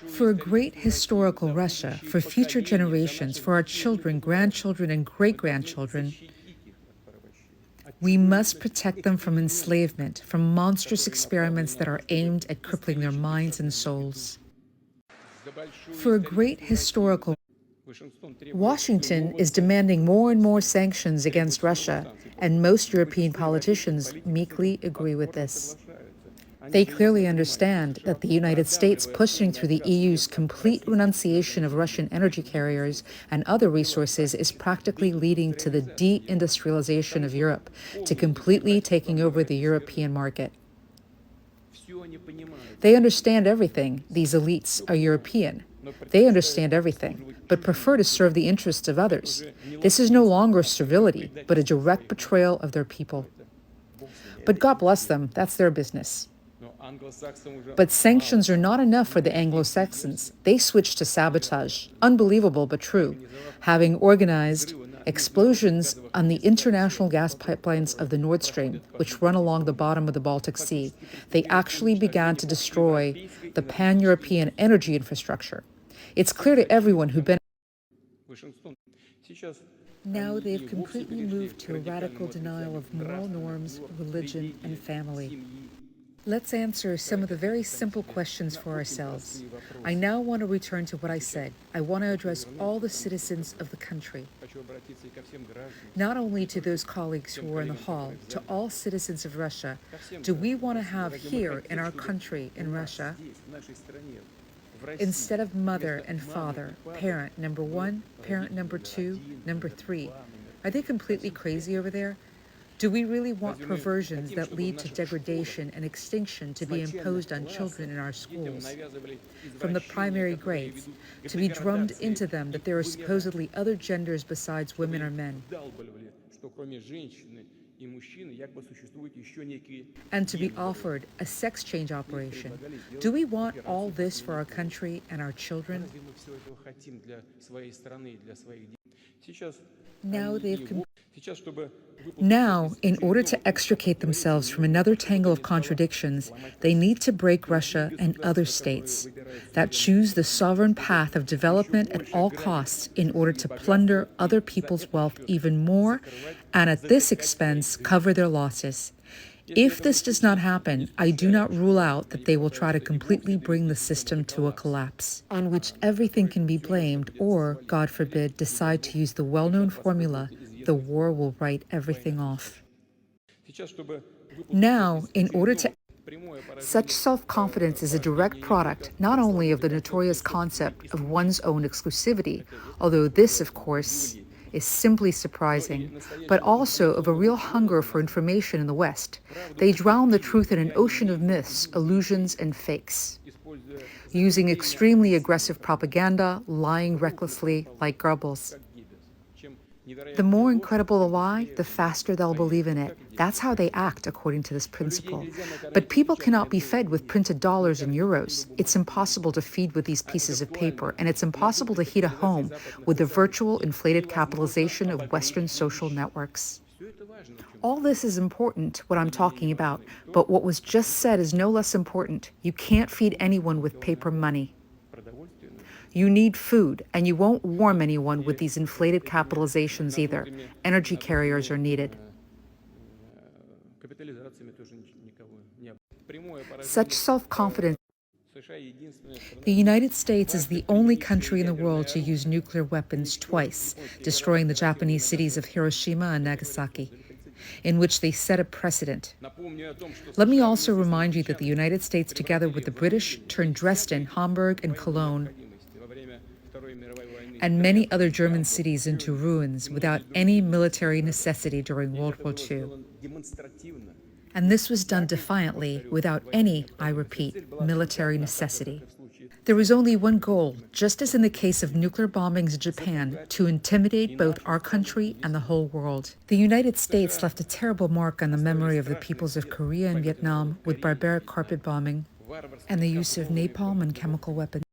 For a great historical Russia, for future generations, for our children, grandchildren, and great-grandchildren, we must protect them from enslavement, from monstrous experiments that are aimed at crippling their minds and souls. For a great historical Washington is demanding more and more sanctions against Russia, and most European politicians meekly agree with this. They clearly understand that the United States pushing through the EU's complete renunciation of Russian energy carriers and other resources is practically leading to the deindustrialization of Europe, to completely taking over the European market. They understand everything. These elites are European. They understand everything, but prefer to serve the interests of others. This is no longer servility, but a direct betrayal of their people. But God bless them, that's their business. But sanctions are not enough for the Anglo-Saxons. They switched to sabotage, unbelievable but true, having organized explosions on the international gas pipelines of the Nord Stream, which run along the bottom of the Baltic Sea. They actually began to destroy the pan-European energy infrastructure. It's clear to everyone who Now they've completely moved to a radical denial of moral norms, religion, and family. Let's answer some of the very simple questions for ourselves. I now want to return to what I said. I want to address all the citizens of the country, not only to those colleagues who are in the hall, to all citizens of Russia. Do we want to have here in our country, in Russia, instead of mother and father, parent number one, parent number two, number three? Are they completely crazy over there? Do we really want perversions that lead to degradation and extinction to be imposed on children in our schools? From the primary grades, to be drummed into them that there are supposedly other genders besides women or men, and to be offered a sex change operation. Do we want all this for our country and our children? Now, in order to extricate themselves from another tangle of contradictions, they need to break Russia and other states that choose the sovereign path of development at all costs in order to plunder other people's wealth even more, and at this expense cover their losses. If this does not happen, I do not rule out that they will try to completely bring the system to a collapse, on which everything can be blamed, or, God forbid, decide to use the well-known formula, the war will write everything off. Now, in order to such self-confidence is a direct product not only of the notorious concept of one's own exclusivity, although this, of course, is simply surprising, but also of a real hunger for information in the West. They drown the truth in an ocean of myths, illusions, and fakes, using extremely aggressive propaganda, lying recklessly like Goebbels. The more incredible the lie, the faster they'll believe in it. That's how they act according to this principle. But people cannot be fed with printed dollars and euros. It's impossible to feed with these pieces of paper, and it's impossible to heat a home with the virtual inflated capitalization of Western social networks. All this is important, what I'm talking about, but what was just said is no less important. You can't feed anyone with paper money. You need food, and you won't warm anyone with these inflated capitalizations either. Energy carriers are needed. Such self-confidence. The United States is the only country in the world to use nuclear weapons twice, destroying the Japanese cities of Hiroshima and Nagasaki, in which they set a precedent. Let me also remind you that the United States, together with the British, turned Dresden, Hamburg, and Cologne, and many other German cities into ruins without any military necessity during World War II. And this was done defiantly, without any, I repeat, military necessity. There was only one goal, just as in the case of nuclear bombings in Japan, to intimidate both our country and the whole world. The United States left a terrible mark on the memory of the peoples of Korea and Vietnam with barbaric carpet bombing and the use of napalm and chemical weapons.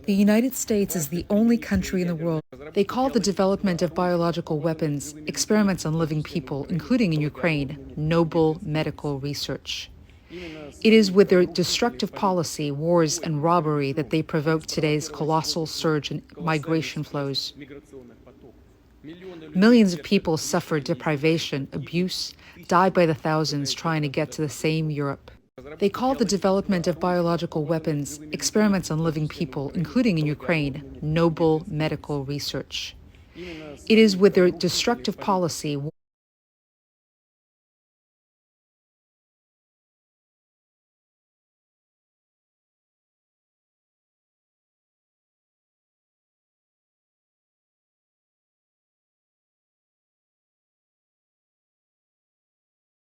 The United States is the only country in the world. They call the development of biological weapons, experiments on living people, including in Ukraine, noble medical research. It is with their destructive policy, wars, and robbery that they provoke today's colossal surge in migration flows. Millions of people suffer deprivation, abuse, die by the thousands trying to get to the same Europe. They call the development of biological weapons, experiments on living people, including in Ukraine, noble medical research. It is with their destructive policy,